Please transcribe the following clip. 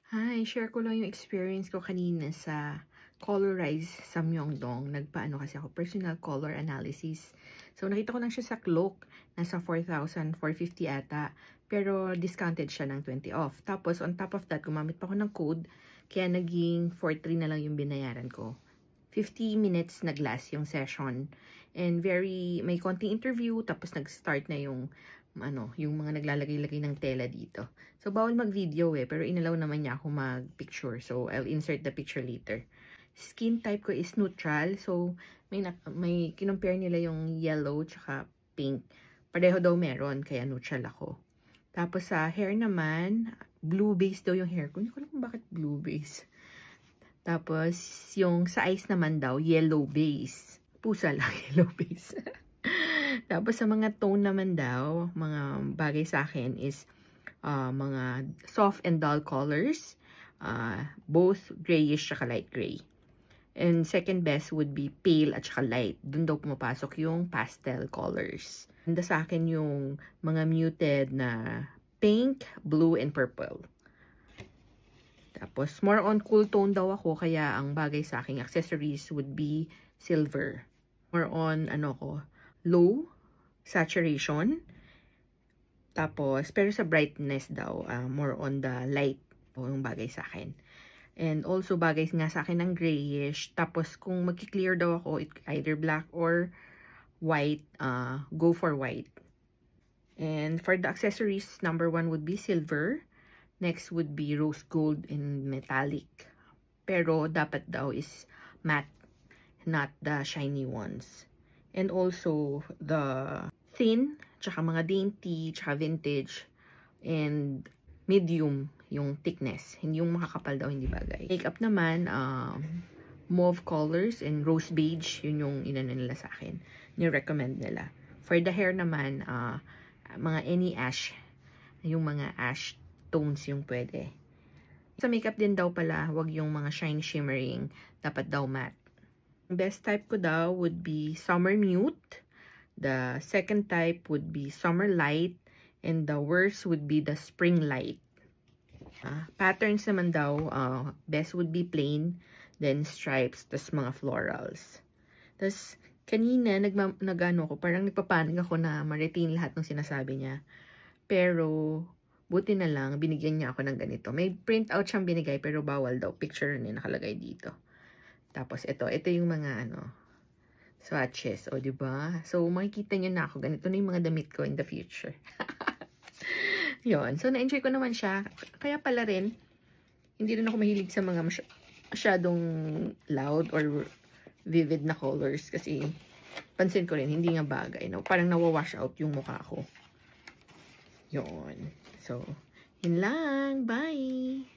Hi, share ko lang yung experience ko kanina sa Colorize sa Myeongdong. Nagpaano kasi ako, personal color analysis. So, nakita ko lang siya sa Klook. Nasa 4,450 ata. Pero, discounted siya ng 20 off. Tapos, on top of that, gumamit pa ako ng code. Kaya, naging 4,300 na lang yung binayaran ko. 50 minutes nag-last yung session. And may konting interview. Tapos, nag-start na yung yung mga naglalagay-lagay ng tela dito. So, bawal mag-video pero inalaw naman niya ako mag-picture. So, I'll insert the picture later. Skin type ko is neutral. So, may kinumpare nila yung yellow tsaka pink. Pareho daw meron, kaya neutral ako. Tapos sa hair naman, blue base daw yung hair ko. Hindi ko alam kung bakit blue base. Tapos, yung sa eyes naman daw, yellow base. Pusa lang, yellow base. Tapos sa mga tone naman daw, mga bagay sa akin is mga soft and dull colors, both grayish at light gray. And second best would be pale at saka light. Doon daw pumapasok yung pastel colors. Ganda sa akin yung mga muted na pink, blue, and purple. Tapos more on cool tone daw ako, kaya ang bagay sa aking accessories would be silver. More on low saturation. Tapos, pero sa brightness daw, more on the light yung bagay sa akin. And also, bagay nga sa akin ng grayish. Tapos, kung mag-clear daw ako, either black or white, go for white. And for the accessories, number 1 would be silver. Next would be rose gold and metallic. Pero, dapat daw is matte, not the shiny ones. And also, the thin, tsaka mga dainty, tsaka vintage, and medium yung thickness. Hindi yung makakapal daw, hindi bagay. Makeup naman, mauve colors and rose beige, yun yung inano nila sa akin. Ni-recommend nila. For the hair naman, mga any ash, yung mga ash tones yung pwede. Sa makeup din daw pala, wag yung mga shine shimmering, dapat daw matte. Best type ko daw would be summer mute. The second type would be summer light. And the worst would be the spring light. Patterns naman daw, best would be plain. Then stripes, tas mga florals. Tas kanina, nagano ko, parang nagpapanig ako na ma-retain lahat ng sinasabi niya. Pero, buti na lang, binigyan niya ako ng ganito. May printout siyang binigay, pero bawal daw. Picture niya nakalagay dito. Tapos, ito yung mga, swatches. O, diba? So, makikita nyo na ako. Ganito na yung mga damit ko in the future. Yun. So, na-enjoy ko naman siya. Kaya pala rin, hindi rin ako mahilig sa mga masyadong loud or vivid na colors. Kasi, pansin ko rin, hindi nga bagay. No? Parang nawawash out yung mukha ko. Yun. So, yun lang. Bye!